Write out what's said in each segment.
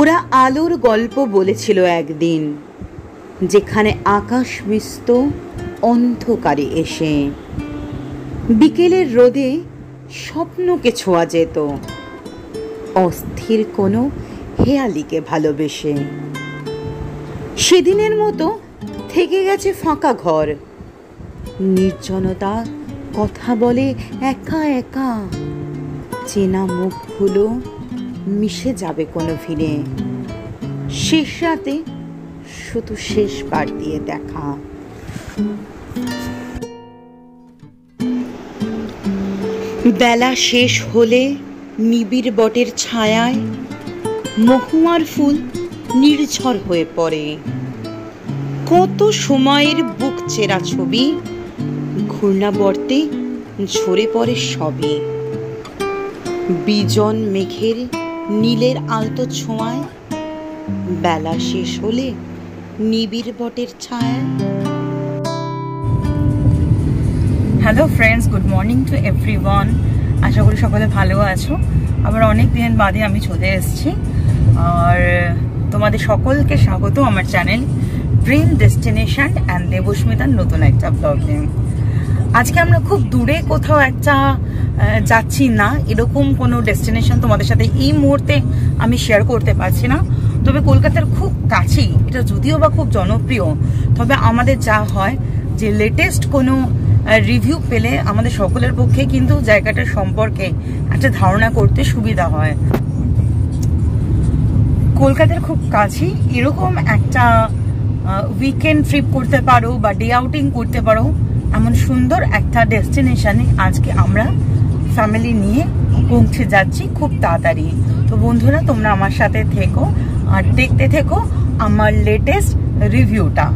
ওরা আলোর গল্প বলেছিল একদিন, যেখানে আকাশ মিশত অন্ধকারে এসে, বিকেলের রোদে স্বপ্নকে ছোঁয়া যেত অস্থির কোনো হেয়ালিকে ভালোবেসে। সেদিনের মতো থেকে গেছে ফাঁকা ঘর, নির্জনতা কথা বলে একা একা, চেনা মুখগুলো মিশে যাবে কোনো ভিড়ে। শেষ রাতে শুধু শেষবার দিয়ে দেখা। বেলা শেষ হলে নিবিড় বটের ছায়ায় মহুয়ার ফুল নির্ঝর হয়ে পড়ে। কত সময়ের বুক চেরা ছবি ঘূর্ণাবর্তে ঝরে পড়ে সবই। বিজন মেঘের নীলের আলতো ছোঁয়ায় বেলা শেষ হলে নিবিড় বটের ছায়ায়। Hello friends, good morning to everyone. আশা করি সকলে ভালো আছো। আবার অনেক দিন বাদে আমি চলে এসেছি, আর তোমাদের সকলকে স্বাগত আমার চ্যানেল ড্রিম ডেস্টিনেশন অ্যান্ড দেবস্মিতার নতুন একটা ব্লগে। আজকে আমরা খুব দূরে কোথাও একটা যাচ্ছি না, এরকম কোনো ডেস্টিনেশন তোমাদের সাথে এই মুহূর্তে আমি শেয়ার করতে পারছি না। তবে কলকাতার খুব কাছেই, এটা যদিও বা খুব জনপ্রিয়, তবে আমাদের যা হয় যে লেটেস্ট কোনো রিভিউ পেলে আমাদের সকলের পক্ষে কিন্তু জায়গাটার সম্পর্কে একটা ধারণা করতে সুবিধা হয়। কলকাতার খুব কাছেই এরকম একটা উইকেন্ড ট্রিপ করতে পারো বা ডে আউটিং করতে পারো, এমন সুন্দর একটা ডেস্টিনেশনে আজকে আমরা ফ্যামিলি নিয়ে পৌঁছে যাচ্ছি খুব তাড়াতাড়ি। তো বন্ধুরা, তোমরা আমার সাথে থেকো আর দেখতে থেকো আমার লেটেস্ট রিভিউটা।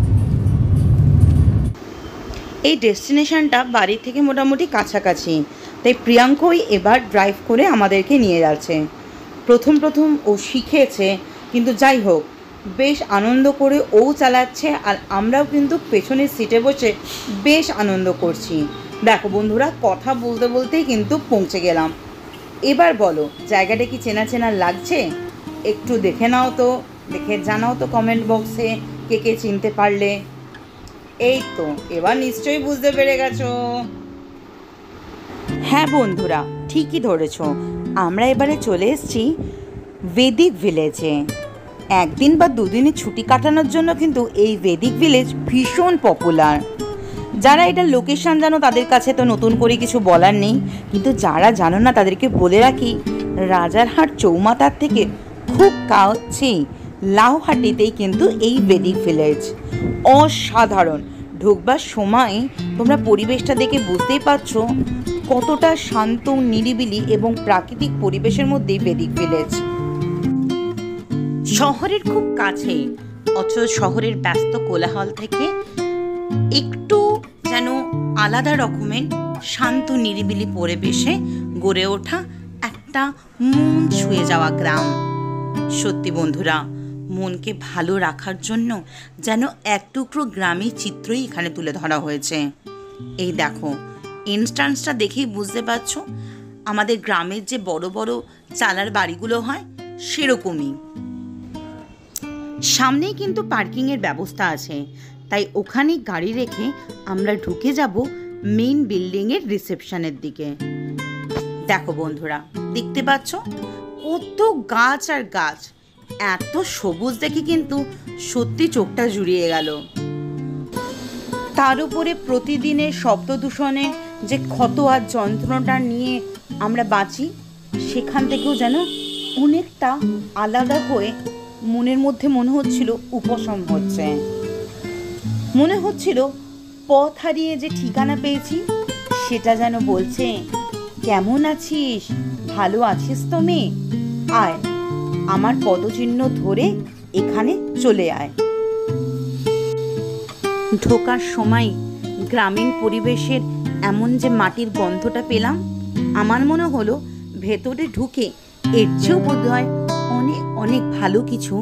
এই ডেস্টিনেশনটা বাড়ি থেকে মোটামুটি কাছাকাছি, তাই প্রিয়াঙ্কই এবার ড্রাইভ করে আমাদেরকে নিয়ে যাচ্ছে। প্রথম ও শিখেছে, কিন্তু যাই হোক বেশ আনন্দ করে ও চালাচ্ছে, আর আমরাও কিন্তু পেছনের সিটে বসে বেশ আনন্দ করছি। দেখো বন্ধুরা, কথা বলতে বলতেই কিন্তু পৌঁছে গেলাম। এবার বলো, জায়গাটা কি চেনা চেনা লাগছে? একটু দেখে নাও তো, দেখে জানাও তো কমেন্ট বক্সে কে কে চিনতে পারলে। এই তো, এবার নিশ্চয়ই বুঝতে পেরে গেছো। হ্যাঁ বন্ধুরা, ঠিকই ধরেছ, আমরা এবারে চলে এসেছি বেদিক ভিলেজে। একদিন বা দুদিনের ছুটি কাটানোর জন্য কিন্তু এই বেদিক ভিলেজ ভীষণ পপুলার। যারা এটার লোকেশন জানো তাদের কাছে তো নতুন করে কিছু বলার নেই, কিন্তু যারা জানো না তাদেরকে বলে রাখি, রাজারহাট চৌমাথার থেকে খুব কাছেই লাউহাটিতেই কিন্তু এই বেদিক ভিলেজ। অসাধারণ। ঢুকবার সময় তোমরা পরিবেশটা দেখে বুঝতেই পারছো কতটা শান্ত, নিরিবিলি এবং প্রাকৃতিক পরিবেশের মধ্যেই বেদিক ভিলেজ। শহরের খুব কাছে, অথচ শহরের ব্যস্ত কোলাহল থেকে একটু যেন আলাদা রকমের শান্ত নিরিবিলি পরিবেশে গড়ে ওঠা একটা মন ছুঁয়ে যাওয়া গ্রাম। সত্যি বন্ধুরা, মনকে ভালো রাখার জন্য যেন এক টুকরো গ্রামের চিত্রই এখানে তুলে ধরা হয়েছে। এই দেখো, ইনস্ট্যান্সটা দেখেই বুঝতে পারছো আমাদের গ্রামের যে বড় বড় চালার বাড়িগুলো হয় সেরকমই। সামনেই কিন্তু পার্কিংয়ের ব্যবস্থা আছে, তাই ওখানে গাড়ি রেখে আমরা ঢুকে যাব মেইন বিল্ডিংয়ের রিসেপশনের দিকে। দেখো বন্ধুরা, দেখতে পাচ্ছ কত গাছ আর গাছ, এত সবুজ দেখে কিন্তু সত্যি চোখটা জুড়িয়ে গেল। তার উপরে প্রতিদিনের শব্দ দূষণে যে ক্ষত আর যন্ত্রণাটা নিয়ে আমরা বাঁচি, সেখান থেকেও যেন অনেকটা আলাদা হয়ে মনের মধ্যে মনে হচ্ছিল উপশম হচ্ছে। মনে হচ্ছিল পথ হারিয়ে যে ঠিকানা পেয়েছি সেটা যেন বলছে, কেমন আছিস, ভালো আছিস তো মেয়ে, আয় আমার পদচিহ্ন ধরে এখানে চলে আয়। ঢোকার সময় গ্রামীণ পরিবেশের এমন যে মাটির গন্ধটা পেলাম, আমার মনে হলো ভেতরে ঢুকে এর চেয়েও বোধহয় অনেক অনেক ভালো কিছু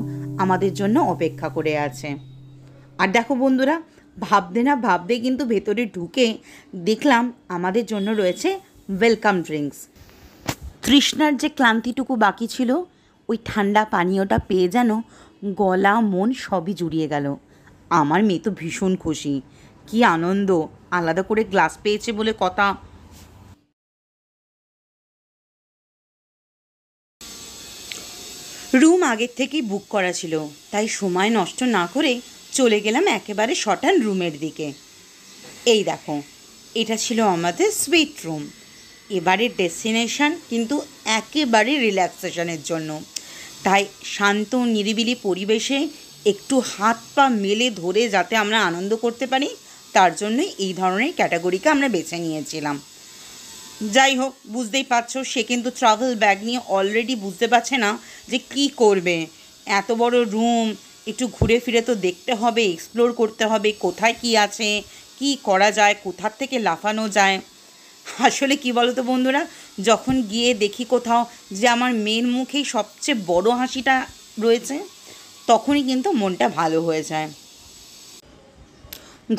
আমাদের জন্য অপেক্ষা করে আছে। আর দেখো বন্ধুরা, ভাবতে না ভাবতে কিন্তু ভেতরে ঢুকে দেখলাম আমাদের জন্য রয়েছে ওয়েলকাম ড্রিঙ্কস। তৃষ্ণার যে ক্লান্তিটুকু বাকি ছিল, ওই ঠান্ডা পানীয়টা পেয়ে যেন গলা মন সবই জুড়িয়ে গেল। আমার মেয়ে তো ভীষণ খুশি, কি আনন্দ, আলাদা করে গ্লাস পেয়েছে বলে কথা। রুম আগের থেকেই বুক করা ছিল, তাই সময় নষ্ট না করে চলে গেলাম একেবারে শটান রুমের দিকে। এই দেখো, এটা ছিল আমাদের সুইট রুম। এবারের ডেস্টিনেশন কিন্তু একেবারে রিল্যাক্সেশনের জন্য, তাই শান্ত নিরিবিলি পরিবেশে একটু হাত পা মেলে ধরে যাতে আমরা আনন্দ করতে পারি, তার জন্যই এই ধরনের ক্যাটাগরিকে আমরা বেছে নিয়েছিলাম। যাই হোক, বুঝতেই পারছো, সে কিন্তু ট্রাভেল ব্যাগ নিয়ে অলরেডি বুঝতে পারছে না যে কি করবে। এত বড় রুম, একটু ঘুরে ফিরে তো দেখতে হবে, এক্সপ্লোর করতে হবে, কোথায় কি আছে, কি করা যায়, কোথার থেকে লাফানো যায়। আসলে কি বলো তো বন্ধুরা, যখন গিয়ে দেখি কোথাও যে আমার মেয়ের মুখেই সবচেয়ে বড় হাসিটা রয়েছে, তখনই কিন্তু মনটা ভালো হয়ে যায়।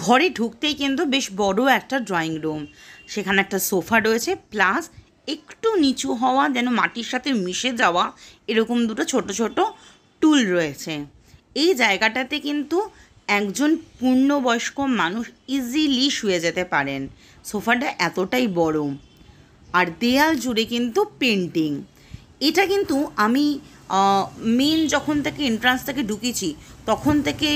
ঘরে ঢুকতেই কিন্তু বেশ বড় একটা ড্রয়িং রুম, সেখানে একটা সোফা রয়েছে, প্লাস একটু নিচু হওয়া যেন মাটির সাথে মিশে যাওয়া এরকম দুটো ছোট ছোট টুল রয়েছে। এই জায়গাটাতে কিন্তু একজন পূর্ণবয়স্ক মানুষ ইজিলি শুয়ে যেতে পারেন। সোফাটা এতটাই বড়, আর দেয়াল জুড়ে কিন্তু পেন্টিং। এটা কিন্তু আমি মেন যখন থেকে এন্ট্রান্স থেকে ঢুকেছি তখন থেকে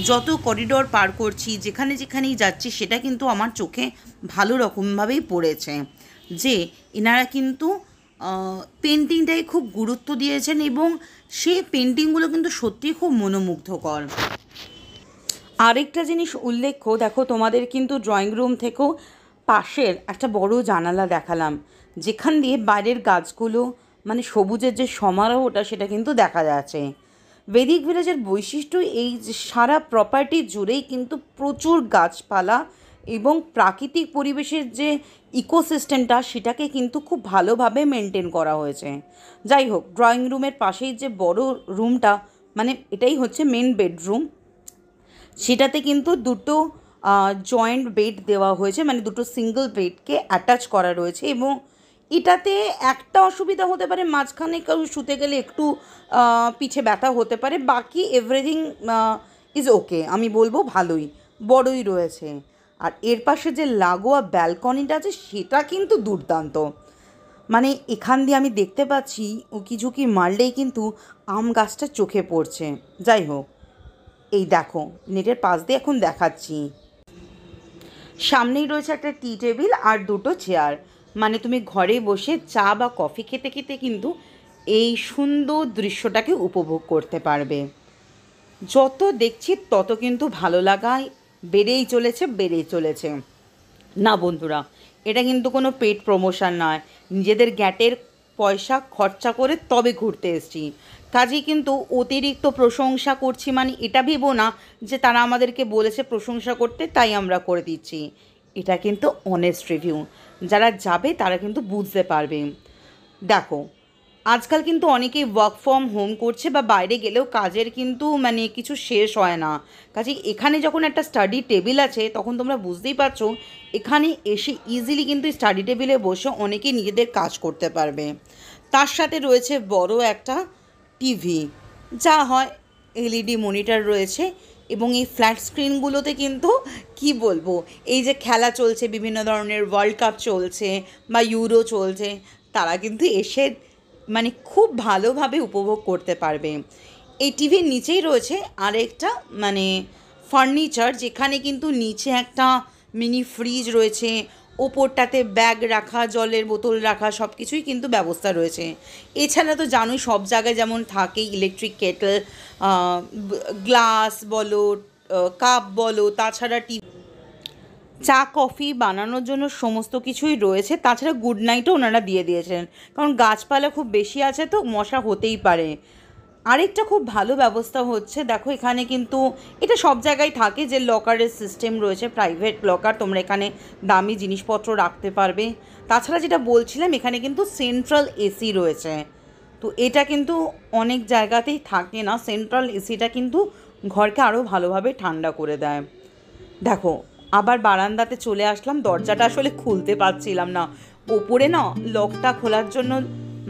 যত করিডোর পার করছি, যেখানে যেখানেই যাচ্ছি, সেটা কিন্তু আমার চোখে ভালো রকমভাবেই পড়েছে যে এনারা কিন্তু পেন্টিংটাকে খুব গুরুত্ব দিয়েছেন, এবং সেই পেন্টিংগুলো কিন্তু সত্যিই খুব মনোমুগ্ধকর। আরেকটা জিনিস উল্লেখ্য, দেখো তোমাদের কিন্তু ড্রয়িং রুম থেকেও পাশের একটা বড় জানালা দেখালাম, যেখান দিয়ে বাইরের গাছগুলো মানে সবুজের যে সমারোহটা সেটা কিন্তু দেখা যাচ্ছে। বেদিক ভিলেজের বৈশিষ্ট্য এই যে সারা প্রপার্টি জুড়েই কিন্তু প্রচুর গাছপালা এবং প্রাকৃতিক পরিবেশের যে ইকোসিস্টেমটা সেটাকে কিন্তু খুব ভালোভাবে মেনটেন করা হয়েছে। যাই হোক, ড্রয়িং রুমের পাশেই যে বড় রুমটা, মানে এটাই হচ্ছে মেন বেডরুম, সেটাতে কিন্তু দুটো জয়েন্ট বেড দেওয়া হয়েছে, মানে দুটো সিঙ্গল বেডকে অ্যাটাচ করা রয়েছে। এবং এটাতে একটা অসুবিধা হতে পারে, মাঝখানে কেউ শুতে গেলে একটু পিঠে ব্যথা হতে পারে, বাকি এভরিথিং ইজ ওকে, আমি বলবো ভালোই বড়ই রয়েছে। আর এর পাশে যে লাগোয়া ব্যালকনিটা আছে সেটা কিন্তু দুর্দান্ত, মানে এখান দিয়ে আমি দেখতে পাচ্ছি উকি ঝুঁকি মারলেই কিন্তু আম গাছটা চোখে পড়ছে। যাই হোক, এই দেখো নেটের পাশ দিয়ে এখন দেখাচ্ছি, সামনেই রয়েছে একটা টি টেবিল আর দুটো চেয়ার, মানে তুমি ঘরে বসে চা বা কফি খেতে খেতে কিন্তু এই সুন্দর দৃশ্যটাকে উপভোগ করতে পারবে। যত দেখছি তত কিন্তু ভালো লাগায় বেড়েই চলেছে। না বন্ধুরা, এটা কিন্তু কোনো পেড প্রমোশন নয়, নিজেদের গ্যাটের পয়সা খরচা করে তবে ঘুরতে এসেছি। কাজেই কিন্তু অতিরিক্ত প্রশংসা করছি মানে এটা ভেবো না যে তারা আমাদেরকে বলেছে প্রশংসা করতে তাই আমরা করে দিচ্ছি। এটা কিন্তু অনেস্ট রিভিউ, যারা যাবে তারা কিন্তু বুঝতে পারবে। দেখো, আজকাল কিন্তু অনেকেই ওয়ার্ক ফ্রম হোম করছে, বা বাইরে গেলেও কাজের কিন্তু মানে কিছু শেষ হয় না। কাজে এখানে যখন একটা স্টাডি টেবিল আছে তখন তোমরা বুঝতেই পারছো এখানে এসে ইজিলি কিন্তু স্টাডি টেবিলে বসে অনেকে নিজেদের কাজ করতে পারবে। তার সাথে রয়েছে বড় একটা টিভি, যা হয় এলইডি মনিটর রয়েছে, এবং এই ফ্ল্যাট স্ক্রিনগুলোতে কিন্তু কি বলবো, এই যে খেলা চলছে, বিভিন্ন ধরনের ওয়ার্ল্ড কাপ চলছে বা ইউরো চলছে, তারা কিন্তু এসে মানে খুব ভালোভাবে উপভোগ করতে পারবে। এই টিভির নিচেই রয়েছে আরেকটা মানে ফার্নিচার, যেখানে কিন্তু নিচে একটা মিনি ফ্রিজ রয়েছে, ওপরটাতে ব্যাগ রাখা, জলের বোতল রাখা, সব কিছুই কিন্তু ব্যবস্থা রয়েছে। এছাড়া তো জানোই সব জায়গায় যেমন থাকে ইলেকট্রিক কেটল, গ্লাস বলো, কাপ বলো, তাছাড়া চা কফি বানানোর জন্য সমস্ত কিছুই রয়েছে। তাছাড়া গুড নাইটও ওনারা দিয়ে দিয়েছেন, কারণ গাছপালা খুব বেশি আছে তো মশা হতেই পারে। আরেকটা খুব ভালো ব্যবস্থা হচ্ছে, দেখো এখানে কিন্তু এটা সব জায়গায় থাকে যে লকারের সিস্টেম রয়েছে, প্রাইভেট লকার, তোমরা এখানে দামি জিনিসপত্র রাখতে পারবে। তাছাড়া যেটা বলছিলাম, এখানে কিন্তু সেন্ট্রাল এসি রয়েছে, তো এটা কিন্তু অনেক জায়গাতেই থাকে না। সেন্ট্রাল এসিটা কিন্তু ঘরকে আরও ভালোভাবে ঠান্ডা করে দেয়। দেখো, আবার বারান্দাতে চলে আসলাম, দরজাটা আসলে খুলতে পারছিলাম না, ওপরে না লকটা খোলার জন্য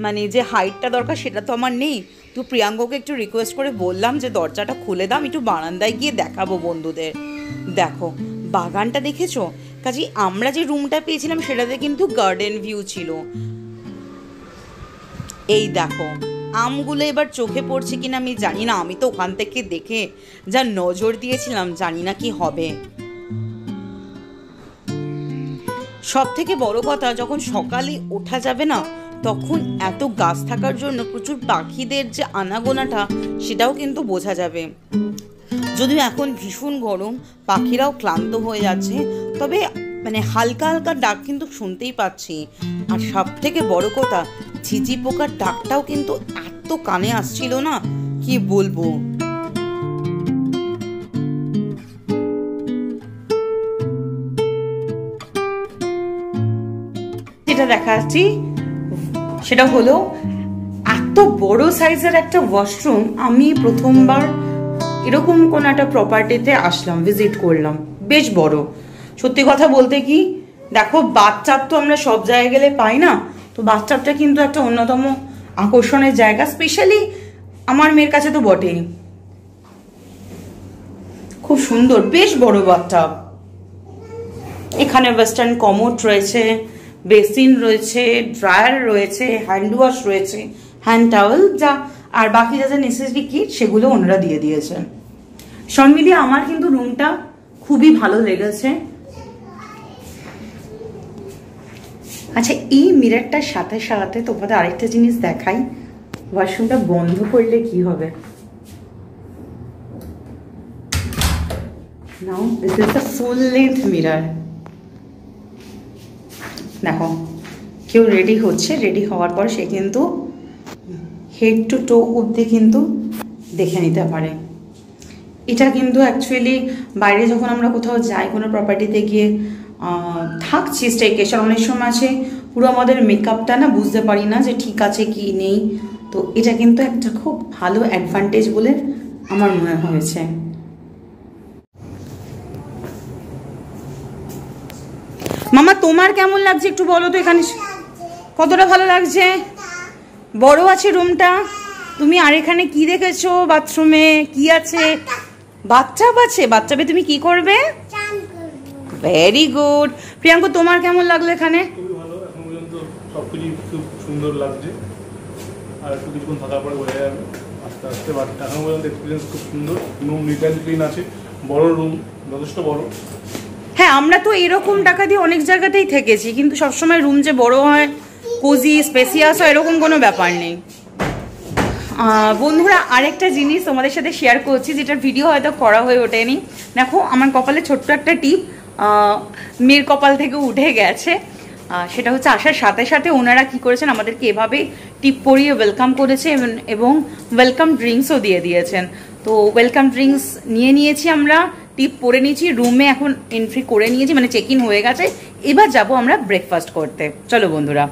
মানে যে হাইটটা দরকার সেটা তো আমার নেই। তো প্রিয়াঙ্ককে একটু রিকোয়েস্ট করে বললাম যে দরজাটা খুলে দাম, একটু বারান্দায় গিয়ে দেখাবো বন্ধুদের। দেখো বাগানটা দেখেছো? কাজেই আমরা যে রুমটা পেয়েছিলাম সেটাতে কিন্তু গার্ডেন ভিউ ছিল। এই দেখো আমগুলো এবার চোখে পড়ছে কিনা আমি জানি না, আমি তো ওখান থেকে দেখে যা নজর দিয়েছিলাম জানি না কি হবে। সব থেকে বড় কথা, যখন সকালে ওঠা যাবে না তখন এত গাছ থাকার জন্য প্রচুর পাখিদের যে আনাগোনাটা সেটাও কিন্তু বোঝা যাবে। যদিও এখন ভীষণ গরম, পাখিরাও ক্লান্ত হয়ে যাচ্ছে, তবে মানে হালকা হালকা ডাক কিন্তু শুনতেই পাচ্ছি। আর সব থেকে বড় কথা, ঝিঝি পোকার ডাকটাও কিন্তু এত কানে আসছিল না, কি বলবো। যেটা দেখাচ্ছি সেটা হলো এত বড় সাইজের একটা ওয়াশরুম। আমি প্রথমবার এরকম কোন একটা প্রপার্টিতে আসলাম, ভিজিট করলাম, বেশ বড়। সত্যি কথা বলতে কি, দেখো বাথটাব তো আমরা সব জায়গায় গেলে পাই না, তো বাথটাবটা কিন্তু একটা অন্যতম আকর্ষণের জায়গা, স্পেশালি আমার মেয়ের কাছে তো বটেই। খুব সুন্দর, বেশ বড় বাথটাব। এখানে ওয়েস্টার্ন কমোড রয়েছে, বেসিন রয়েছে, ড্রায়ার রয়েছে, হ্যান্ড ওয়াশ রয়েছে, হ্যান্ড টাওয়েল, যা আর বাকি যা যা নেসেসারি কিট সেগুলো ওনারা দিয়ে দিয়েছেন। সব মিলিয়ে আমার কিন্তু রুমটা খুবই ভালো লেগেছে। আচ্ছা, এই মিররটার সাথে সাথে তোমাদের আরেকটা জিনিস দেখাই, ওয়াশরুমটা বন্ধ করলে কি হবে। Now this is the full length mirror. দেখো কেউ রেডি হচ্ছে, রেডি হওয়ার পর সে কিন্তু হেড টু টো অবধি কিন্তু দেখে নিতে পারে। এটা কিন্তু অ্যাকচুয়ালি বাইরে যখন আমরা কোথাও যাই, কোনো প্রপার্টিতে গিয়ে থাকছি স্টেকেশন, অনেক সময় আছে পুরো আমাদের মেকআপটা না বুঝতে পারি না যে ঠিক আছে কি নেই, তো এটা কিন্তু একটা খুব ভালো অ্যাডভান্টেজ বলে আমার মনে হয়েছে। মামা তোমার কেমন লাগছে একটু বলো তো, এখানে কতটা ভালো লাগছে? বড় আছে রুমটা। তুমি আর এখানে কি দেখেছো? বাথরুমে কি আছে? বাথটাব আছে। বাথটাবে তুমি কি করবে? Very good. প্রিয়াঙ্ক তোমার কেমন লাগলো এখানে? খুবই ভালো, এখন পর্যন্ত সবকিছু খুব সুন্দর লাগছে, আর একটু কিছুক্ষণ থাকার পরে বোঝা যাবে আস্তে আস্তে। বাট এখন পর্যন্ত এক্সপিরিয়েন্স খুব সুন্দর। রুম নিট অ্যান্ড ক্লিন আছে, বড় রুম, যথেষ্ট বড়। হ্যাঁ, আমরা তো এরকম টাকা দিয়ে অনেক জায়গাতেই থেকেছি, কিন্তু সবসময় রুম যে বড় হয়, কোজি স্পেসিয়াস হয়, এরকম কোনো ব্যাপার নেই। বন্ধুরা আরেকটা জিনিস তোমাদের সাথে শেয়ার করছি, যেটার ভিডিও হয়তো করা হয়ে ওঠেনি। দেখো আমার কপালে ছোট্ট একটা টিপ মেয়ের কপাল থেকে উঠে গেছে। সেটা হচ্ছে আসার সাথে সাথে ওনারা কি করেছেন, আমাদেরকে এভাবে টিপ পরিয়ে ওয়েলকাম করেছে এবং ওয়েলকাম ড্রিঙ্কসও দিয়ে দিয়েছেন। তো ওয়েলকাম ড্রিঙ্কস নিয়ে নিয়েছি আমরা, টিপ পরে নিয়েছি, রুমে এখন এন্ট্রি করে নিয়েছি, মানে চেক ইন হয়ে গেছে। এবার যাব আমরা ব্রেকফাস্ট করতে। চলো বন্ধুরা।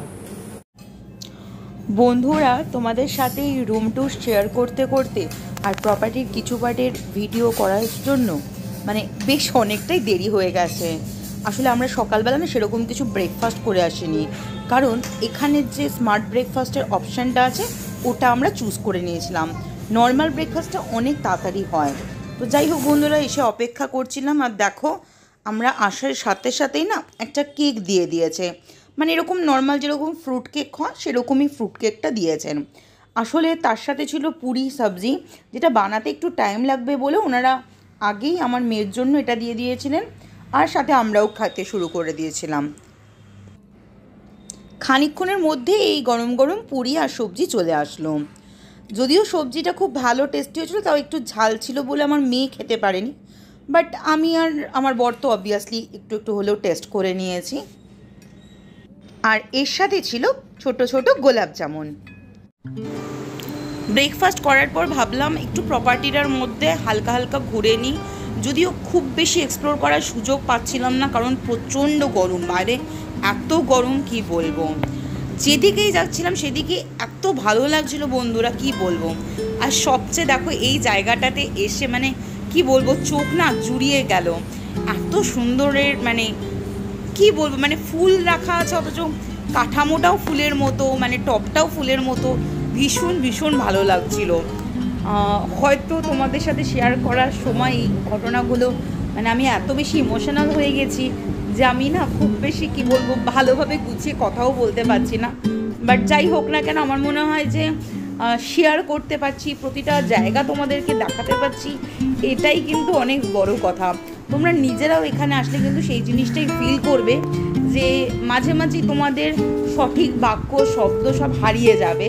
বন্ধুরা তোমাদের সাথে এই রুম ট্যুর শেয়ার করতে করতে আর প্রপার্টির কিছু পার্টের ভিডিও করার জন্য মানে বেশ অনেকটাই দেরি হয়ে গেছে। আসলে আমরা সকালবেলা না সেরকম কিছু ব্রেকফাস্ট করে আসিনি, কারণ এখানে যে স্মার্ট ব্রেকফাস্টের অপশানটা আছে ওটা আমরা চুজ করে নিয়েছিলাম। নর্মাল ব্রেকফাস্টটা অনেক তাড়াতাড়ি হয়। তো যাই হোক বন্ধুরা, এসে অপেক্ষা করছিলাম, আর দেখো আমরা আসার সাথে সাথেই না একটা কেক দিয়ে দিয়েছে, মানে এরকম নর্মাল যেরকম ফ্রুট কেক হয় সেরকমই ফ্রুট কেকটা দিয়েছেন। আসলে তার সাথে ছিল পুরি সবজি, যেটা বানাতে একটু টাইম লাগবে বলে ওনারা আগেই আমার মেয়ের জন্য এটা দিয়ে দিয়েছিলেন, আর সাথে আমরাও খেতে শুরু করে দিয়েছিলাম। খানিকক্ষণের মধ্যে এই গরম গরম পুরি আর সবজি চলে আসলো। যদিও সবজিটা খুব ভালো টেস্টি হয়েছিল, তাও একটু ঝাল ছিল বলে আমার মেয়ে খেতে পারেনি, বাট আমি আর আমার বর তো অবভিয়াসলি একটু একটু হলেও টেস্ট করে নিয়েছি। আর এর সাথে ছিল ছোট ছোট গোলাপ জামুন। ব্রেকফাস্ট করার পর ভাবলাম একটু প্রপার্টিটার মধ্যে হালকা হালকা ঘুরে নিই, যদিও খুব বেশি এক্সপ্লোর করার সুযোগ পাচ্ছিলাম না, কারণ প্রচণ্ড গরম, বাইরে এত গরম কি বলবো। যেদিকেই যাচ্ছিলাম সেদিকে এত ভালো লাগছিল বন্ধুরা, কি বলবো। আর সবচেয়ে দেখো এই জায়গাটাতে এসে মানে কি বলবো, চোখ না জুড়িয়ে গেল, এত সুন্দরের মানে কি বলবো, মানে ফুল রাখা আছে, অথচ কাঠামোটাও ফুলের মতো, মানে টপটাও ফুলের মতো, ভীষণ ভীষণ ভালো লাগছিল। হয়তো তোমাদের সাথে শেয়ার করার সময় এই ঘটনাগুলো মানে আমি এত বেশি ইমোশনাল হয়ে গেছি যে আমি না খুব বেশি কি বলবো ভালোভাবে গুছিয়ে কথাও বলতে পারছি না। বাট যাই হোক না কেন, আমার মনে হয় যে শেয়ার করতে পারছি, প্রতিটা জায়গা তোমাদেরকে দেখাতে পারছি, এটাই কিন্তু অনেক বড় কথা। তোমরা নিজেরাও এখানে আসলে কিন্তু সেই জিনিসটাই ফিল করবে যে মাঝে মাঝে তোমাদের সঠিক বাক্য শব্দ সব হারিয়ে যাবে,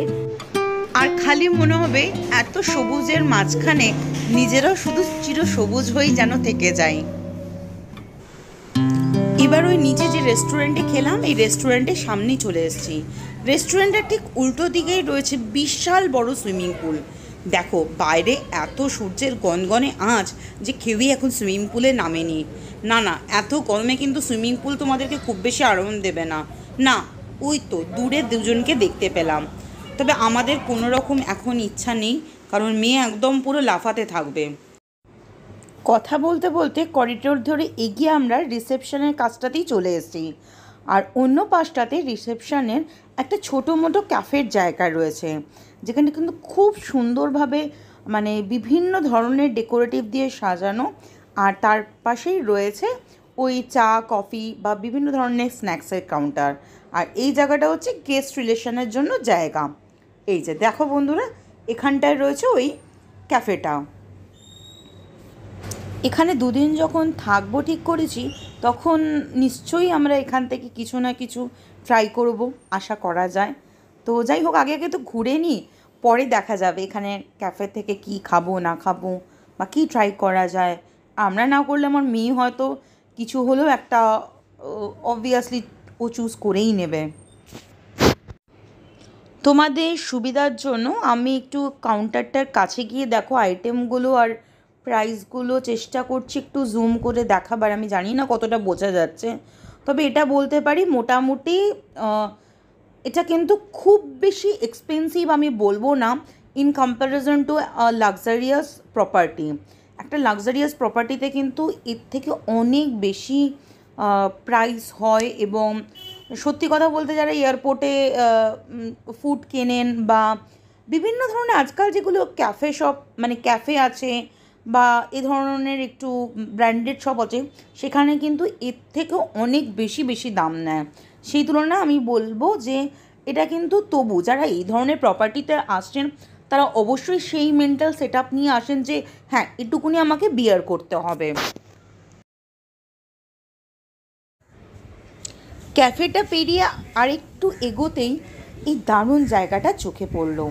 আর খালি মনে হবে এত সবুজের মাঝখানে নিজেরাও শুধু চিরসবুজ হয়েই যেন থেকে যায়। এবার ওই নিচে যে রেস্টুরেন্টে খেলাম, এই রেস্টুরেন্টের সামনেই চলে এসেছি। রেস্টুরেন্টের ঠিক উল্টো দিকেই রয়েছে বিশাল বড় সুইমিং পুল। দেখো বাইরে এত সূর্যের গনগনে আঁচ যে কেউই এখন সুইমিং পুলে নামেনি। না না, এত গরমে কিন্তু সুইমিং পুল তোমাদেরকে খুব বেশি আরাম দেবে না। না, ওই তো দূরে দুজনকে দেখতে পেলাম। তবে আমাদের কোনো রকম এখন ইচ্ছা নেই, কারণ মেয়ে একদম পুরো লাফাতে থাকবে। কথা বলতে বলতে করিডোর ধরে এগিয়ে আমরা রিসেপশনের কাজটাতেই চলে এসেছি। আর অন্য পাশটাতে রিসেপশনের একটা ছোটো মোটো ক্যাফের জায়গা রয়েছে, যেখানে কিন্তু খুব সুন্দরভাবে মানে বিভিন্ন ধরনের ডেকোরেটিভ দিয়ে সাজানো। আর তার পাশেই রয়েছে ওই চা কফি বা বিভিন্ন ধরনের স্ন্যাক্সের কাউন্টার। আর এই জায়গাটা হচ্ছে গেস্ট রিলেশনের জন্য জায়গা। এই যে দেখো বন্ধুরা, এখানটায় রয়েছে ওই ক্যাফেটা। এখানে দুদিন যখন থাকবো ঠিক করেছি, তখন নিশ্চয়ই আমরা এখান থেকে কিছু না কিছু ট্রাই করব, আশা করা যায়। তো যাই হোক, আগে আগে তো ঘুরে নিই, পরে দেখা যাবে এখানে ক্যাফে থেকে কি খাবো না খাবো বা কী ট্রাই করা যায়। আমরা না করলে আমার মেয়ে হয়তো কিছু হলেও একটা অবভিয়াসলি ও চুজ করেই নেবে। তোমাদের সুবিধার জন্য আমি একটু কাউন্টারটার কাছে গিয়ে দেখো আইটেমগুলো আর প্রাইসগুলো চেষ্টা করছি একটু জুম করে দেখাবার। আমি জানি না কতটা বোঝা যাচ্ছে, তবে এটা বলতে পারি মোটামুটি এটা কিন্তু খুব বেশি এক্সপেন্সিভ আমি বলবো না in comparison two luxurious property. একটা লাক্সারিয়াস প্রপার্টিতে কিন্তু এর থেকে অনেক বেশি প্রাইস হয়। এবং সত্যি কথা বলতে যারা এয়ারপোর্টে ফুড কেনেন বা বিভিন্ন ধরনের আজকাল যেগুলো ক্যাফে শপ মানে ক্যাফে আছে বা এ ধরনের একটু ব্র্যান্ডেড শপ আছে, সেখানে কিন্তু এর থেকেও অনেক বেশি বেশি দাম নেয়। সেই তুলনায় আমি বলবো যে এটা কিন্তু তবু যারা এই ধরনের প্রপার্টিতে আসছেন তারা অবশ্যই সেই মেন্টাল সেট আপ নিয়ে আসেন যে হ্যাঁ এটুকুনি আমাকে বিয়ার করতে হবে। ক্যাফেটা পেরিয়ে আরেকটু এগোতেই এই দারুণ জায়গাটা চোখে পড়লো।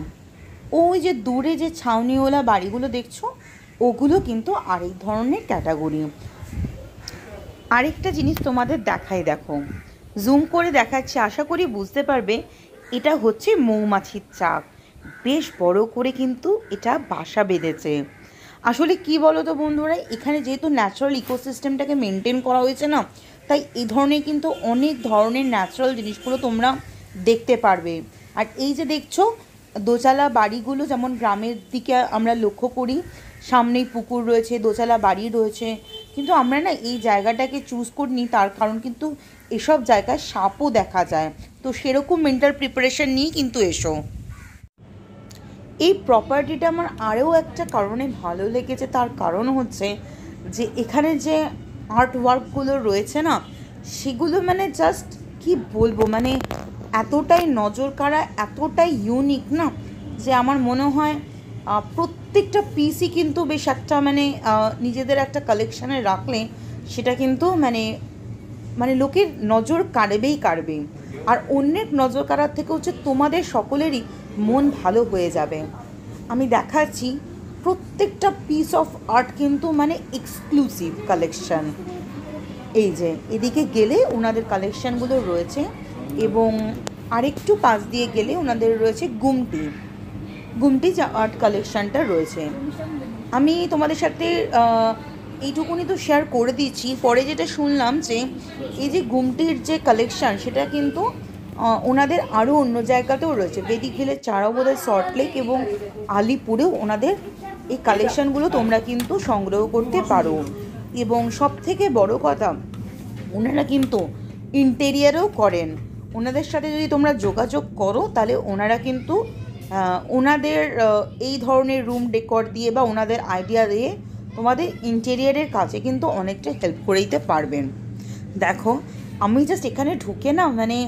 ওই যে দূরে যে ছাউনিওয়ালা বাড়িগুলো দেখছো, ওগুলো কিন্তু আরেক ধরনের ক্যাটাগরি। আরেকটা জিনিস তোমাদের দেখাই, দেখো জুম করে দেখাচ্ছি, আশা করি বুঝতে পারবে। এটা হচ্ছে মৌমাছির চাক, বেশ বড় করে কিন্তু এটা বাসা বেঁধেছে। আসলে কি বলো তো বন্ধুরা, এখানে যেহেতু ন্যাচারাল ইকোসিস্টেমটাকে মেনটেন করা হয়েছে না, তাই এই ধরনের কিন্তু অনেক ধরনের ন্যাচারাল জিনিসগুলো তোমরা দেখতে পারবে। আর এই যে দেখছো দোচালা বাড়িগুলো যেমন গ্রামের দিকে আমরা লক্ষ্য করি, সামনেই পুকুর রয়েছে, দোচালা বাড়ি রয়েছে, কিন্তু আমরা না এই জায়গাটাকে চুজ করিনি, তার কারণ কিন্তু এসব জায়গায় সাপও দেখা যায়। তো সেরকম মেন্টাল প্রিপারেশন নিয়েই কিন্তু এসো। এই প্রপার্টিটা আমার আরও একটা কারণে ভালো লেগেছে, তার কারণ হচ্ছে যে এখানে যে আর্ট ওয়ার্কগুলো রয়েছে না, সেগুলো মানে জাস্ট কি বলবো, মানে এতটাই নজর কাড়া, এতটাই ইউনিক না, যে আমার মনে হয় প্রত্যেকটা পিসই কিন্তু বেশ একটা মানে নিজেদের একটা কালেকশানে রাখলে সেটা কিন্তু মানে মানে লোকের নজর কাড়বে। আর অন্যের নজর কাড়ার থেকে হচ্ছে তোমাদের সকলেরই মন ভালো হয়ে যাবে। আমি দেখাচ্ছি প্রত্যেকটা পিস অফ আর্ট কিন্তু মানে এক্সক্লুসিভ কালেকশান। এই যে এদিকে গেলে ওনাদের কালেকশানগুলো রয়েছে, এবং আরেকটু পাশ দিয়ে গেলে ওনাদের রয়েছে গুমটি যা আর্ট কালেকশানটা রয়েছে। আমি তোমাদের সাথে এইটুকুনি তো শেয়ার করে দিচ্ছি। পরে যেটা শুনলাম যে এই যে গুমটির যে কালেকশান, সেটা কিন্তু ওনাদের আরও অন্য জায়গাতেও রয়েছে, বেদিক ভিলেজ, চারাবোধায়, সল্টলেক এবং আলিপুরেও ওনাদের এই কালেকশানগুলো তোমরা কিন্তু সংগ্রহ করতে পারো। এবং সব থেকে বড় কথা, ওনারা কিন্তু ইন্টেরিয়ারও করেন। ওনাদের সাথে যদি তোমরা যোগাযোগ করো তাহলে ওনারা কিন্তু ওনাদের এই ধরনের রুম ডেকর দিয়ে বা ওনাদের আইডিয়া দিয়ে তোমাদের ইন্টেরিয়ারের কাজে কিন্তু অনেকটা হেল্প করে দিতে পারবেন। দেখো আমি জাস্ট এখানে ঢুকে না মানে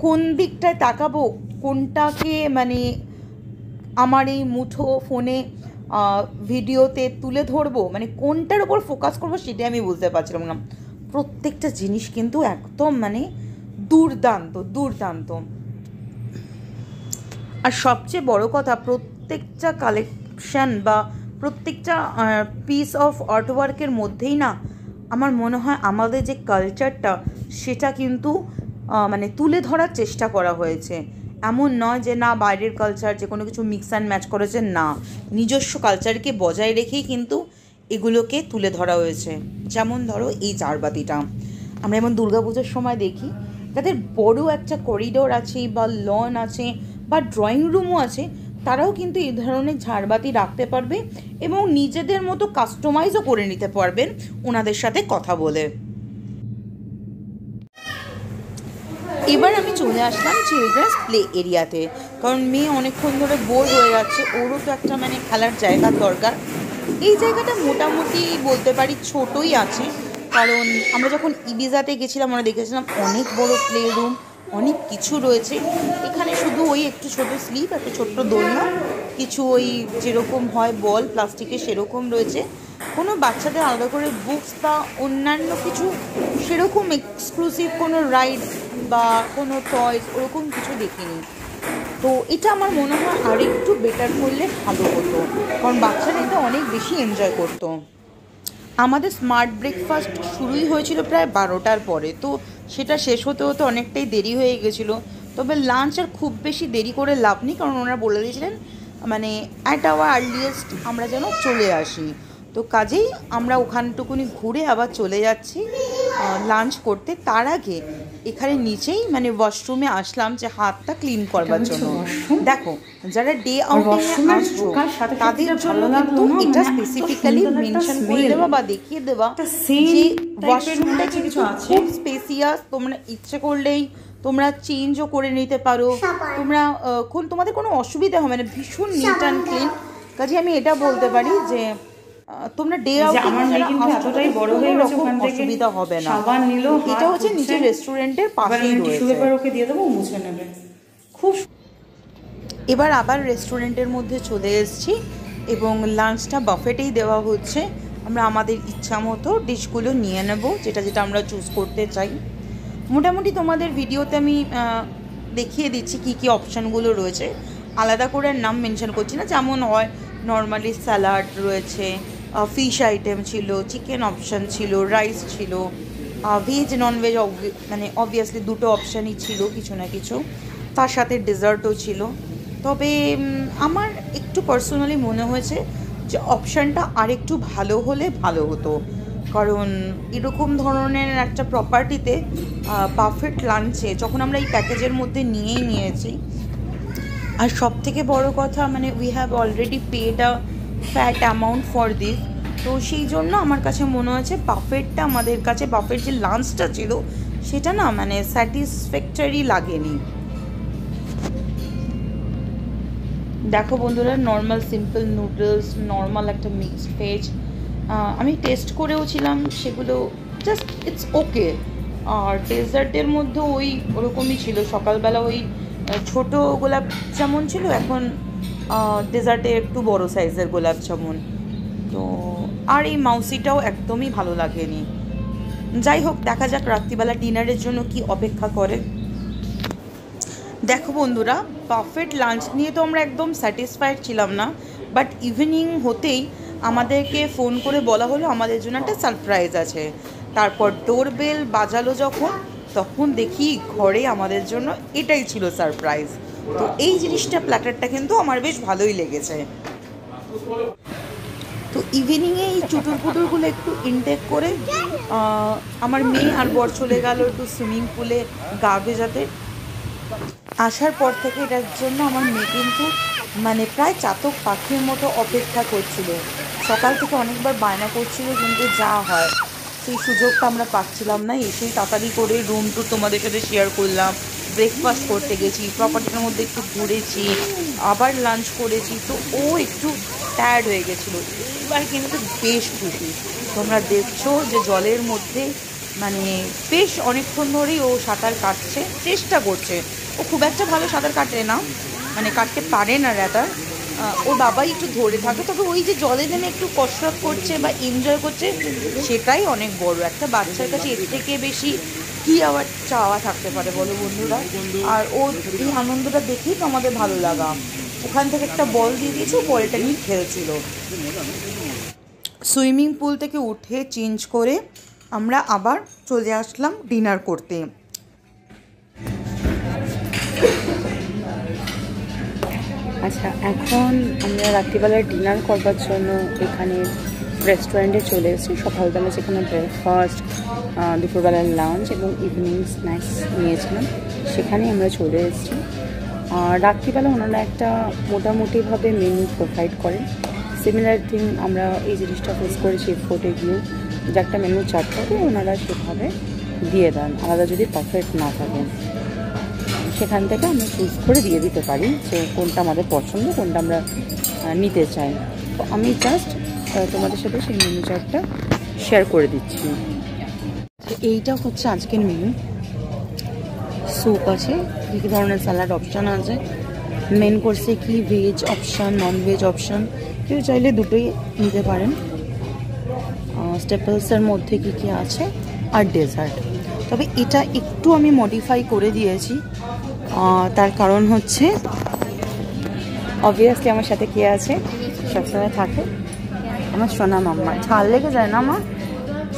কোন দিকটায় তাকাবো, কোনটাকে মানে আমার এই মুঠো ফোনে ভিডিওতে তুলে ধরবো, মানে কোনটার ওপর ফোকাস করবো সেটাই আমি বুঝতে পারছিলাম না। প্রত্যেকটা জিনিস কিন্তু একদম মানে দুর্দান্ত দুর্দান্ত। আর সবচেয়ে বড় কথা, প্রত্যেকটা কালেকশান বা প্রত্যেকটা পিস অফ আর্টওয়ার্কের মধ্যেই না আমার মনে হয় আমাদের যে কালচারটা সেটা কিন্তু মানে তুলে ধরার চেষ্টা করা হয়েছে। এমন নয় যে না বাইরের কালচার যে কোনো কিছু মিক্স অ্যান্ড ম্যাচ করেছে, না, নিজস্ব কালচারকে বজায় রেখেই কিন্তু এগুলোকে তুলে ধরা হয়েছে। যেমন ধরো এই ঝাড়বাতিটা আমরা যেমন দুর্গাপুজোর সময় দেখি, তাদের বড় একটা করিডোর আছে বা লন আছে বা ড্রয়িং রুমও আছে, তারাও কিন্তু এই ধরনের ঝাড়বাতি রাখতে পারবে এবং নিজেদের মতো কাস্টমাইজও করে নিতে পারবেন ওনাদের সাথে কথা বলে। এবার আমি চলে আসলাম চিলড্রেন্স প্লে এরিয়াতে, কারণ মেয়ে অনেকক্ষণ ধরে বোর হয়ে যাচ্ছে, ওরও তো একটা মানে খেলার জায়গার দরকার। এই জায়গাটা মোটামুটি বলতে পারি ছোটই আছে, কারণ আমরা যখন ইবিজাতে গেছিলাম আমরা দেখেছিলাম অনেক বড় প্লে রুম, অনেক কিছু রয়েছে। এখানে শুধু ওই একটু ছোট স্লিপ, একটা ছোট্ট দোলনা, কিছু ওই যেরকম হয় বল প্লাস্টিকের সেরকম রয়েছে। কোনো বাচ্চাদের আলাদা করে বুকস বা অন্যান্য কিছু সেরকম এক্সক্লুসিভ কোনো রাইড বা কোনো টয়স ওরকম কিছু দেখিনি। তো এটা আমার মনে হয় আর একটু বেটার করলে ভালো হতো, কারণ বাচ্চারা এটা অনেক বেশি এনজয় করতো। আমাদের স্মার্ট ব্রেকফাস্ট শুরুই হয়েছিল প্রায় 12টার পরে, তো সেটা শেষ হতে হতে অনেকটাই দেরি হয়ে গেছিলো। তবে লাঞ্চ আর খুব বেশি দেরি করে লাভ নেই, কারণ ওনারা বলে দিয়েছিলেন মানে অ্যাট আওয়ার আর্লিয়েস্ট আমরা যেন চলে আসি। তো কাজেই আমরা ওখানটুকুনি ঘুরে আবার চলে যাচ্ছি লাঞ্চ করতে। তার আগে এখানে নিচেই মানে ওয়াশরুমে আসলাম যে হাতটা ক্লিন করবার জন্য। দেখো যারা ডে আউটিংয়ে আসছো তাদের জন্য কিন্তু এটা স্পেসিফিক্যালি মেনশন করে দেওয়া বা দেখিয়ে দেওয়া যে ওয়াশরুমটা কিন্তু খুব স্পেসিয়াস, তোমরা ইচ্ছে করলেই তোমরা চেঞ্জও করে নিতে পারো, তোমরা তোমাদের কোনো অসুবিধা হবে না, ভীষণ নিট অ্যান্ড ক্লিন। কাজে আমি এটা বলতে পারি যে তোমরা ডে এতটাই বড় হয়ে গেছে ওখান থেকে অসুবিধা হবে না। সাবান নিল, এটা হচ্ছে নিচের রেস্টুরেন্টের পাশেই রয়েছে, ওকে দিয়ে দেবো মুছে নেবে খুব। এবার আবার রেস্টুরেন্টের মধ্যে চলে এসেছি এবং লাঞ্চটা বাফেটেই দেওয়া হচ্ছে। আমরা আমাদের ইচ্ছা মতো ডিশগুলো নিয়ে নেব, যেটা যেটা আমরা চুজ করতে চাই। মোটামুটি তোমাদের ভিডিওতে আমি দেখিয়ে দিচ্ছি কী কী অপশানগুলো রয়েছে, আলাদা করে নাম মেনশন করছি না। যেমন হয় নর্মালি স্যালাড রয়েছে, ফিশ আইটেম ছিল, চিকেন অপশান ছিল, রাইস ছিল, ভেজ ননভেজ মানে অবভিয়াসলি দুটো অপশানই ছিল কিছু না কিছু, তার সাথে ডেজার্টও ছিল। তবে আমার একটু পার্সোনালি মনে হয়েছে যে অপশানটা আরেকটু ভালো হলে ভালো হতো, কারণ এরকম ধরনের একটা প্রপার্টিতে বাফেট লাঞ্চে যখন আমরা এই প্যাকেজের মধ্যে নিয়েই নিয়েছি, আর সব থেকে বড় কথা মানে we have already paid a fat amount for this, তো সেই জন্য আমার কাছে মনে হয়েছে বাফেটটা আমাদের কাছে বাফেট যে লাঞ্চটা ছিল সেটা না মানে স্যাটিসফ্যাক্টরি লাগেনি। দেখো বন্ধুরা, নর্মাল সিম্পল নুডলস, নর্মাল একটা মিক্সড ভেজ আমি টেস্ট করেও ছিলাম, সেগুলো জাস্ট ইটস ওকে। আর ডেজার্টের মধ্যে ওরকমই ছিল, সকালবেলা ওই ছোটো গোলাপ জামুন ছিল, এখন ডেজার্টে একটু বড় সাইজের গোলাপ জামুন। তো আর এই মাউসিটাও একদমই ভালো লাগেনি। যাই হোক, দেখা যাক রাত্রিবেলা ডিনারের জন্য কি অপেক্ষা করে। দেখো বন্ধুরা, বাফেট লাঞ্চ নিয়ে তো আমরা একদম স্যাটিসফাইড ছিলাম না, বাট ইভিনিং হতেই আমাদেরকে ফোন করে বলা হলো আমাদের জন্য একটা সারপ্রাইজ আছে। তারপর ডোরবেল বাজালো যখন, তখন দেখি ঘরে আমাদের জন্য এটাই ছিল সারপ্রাইজ। তো এই জিনিসটা প্ল্যাটারটা কিন্তু আমার বেশ ভালোই লেগেছে। তো ইভিনিংয়ে এই চুটুর পুটুরগুলো একটু ইনটেক করে আমার মেয়ে আর বর চলে গেল একটু সুইমিং পুলে গা ভেজাতে। আসার পর থেকে এটার জন্য আমার মেয়ে কিন্তু মানে প্রায় চাতক পাখির মতো অপেক্ষা করছিল, সকাল থেকে অনেকবার বায়না করছিল, কিন্তু যা হয় সেই সুযোগটা আমরা পাচ্ছিলাম না, এসেই তাড়াতাড়ি করে রুম টুর তোমাদের সাথে শেয়ার করলাম, ব্রেকফাস্ট করতে গেছি, প্রপার্টির মধ্যে একটু ঘুরেছি, আবার লাঞ্চ করেছি। তো ও একটু টায়ার্ড হয়ে গেছিলো, এবার কিন্তু বেশ খুশি। তোমরা দেখছো যে জলের মধ্যে মানে বেশ অনেকক্ষণ ধরেই ও সাঁতার কাটছে, চেষ্টা করছে। ও খুব একটা ভালো সাঁতার কাটে না, মানে কাটতে পারে না রাদার, ওর বাবাই একটু ধরে থাকে। তবে ওই যে জলে নেমে একটু কসরত করছে বা এনজয় করছে, সেটাই অনেক বড়। একটা বাচ্চার কাছে এর থেকে বেশি কি আবার চাওয়া থাকতে পারে বলো বন্ধুরা? আর ও এই আনন্দটা দেখেই তো আমাদের ভালো লাগা। ওখান থেকে একটা বল দিয়ে দিয়েছে, বলটা নিয়ে খেলছিল। সুইমিং পুল থেকে উঠে চেঞ্জ করে আমরা আবার চলে আসলাম ডিনার করতে। আচ্ছা, এখন আমরা রাত্রিবেলায় ডিনার করবার জন্য এখানে রেস্টুরেন্টে চলে এসেছি। সকালবেলা যেখানে ব্রেকফাস্ট, দুপুরবেলার লাঞ্চ এবং ইভিনিং স্ন্যাক্স নিয়েছিলাম, সেখানেই আমরা চলে এসেছি। আর রাত্রিবেলা ওনারা একটা মোটামুটিভাবে মেনু প্রোভাইড করেন। সিমিলার থিং আমরা এই জিনিসটা ফেস করেছি ফোর্টে গিয়ে, যে একটা মেনু চার্ট থাকে, ওনারা সেভাবে দিয়ে দেন, আলাদা যদি পারফেক্ট না থাকে। সেখান থেকে আমরা চুজ করে দিয়ে দিতে পারি যে কোনটা আমাদের পছন্দ, কোনটা আমরা নিতে চাই। তো আমি জাস্ট তোমাদের সাথে সেই মেনু চার্টটা শেয়ার করে দিচ্ছি। তো এইটা হচ্ছে আজকের মেনু। স্যুপ আছে, কী কী ধরনের স্যালাড অপশান আছে, মেন কোর্সে কি veg option, non veg option, কেউ চাইলে দুটোই নিতে পারেন। স্টেপলসের মধ্যে কী কী আছে, আর ডেজার্ট। তবে এটা একটু আমি মডিফাই করে দিয়েছি, তার কারণ হচ্ছে অবভিয়াসলি আমার সাথে কে আছে, সবসময় থাকে আমার সোনা মাম্মা। ঝাল লেগে যায় না মা,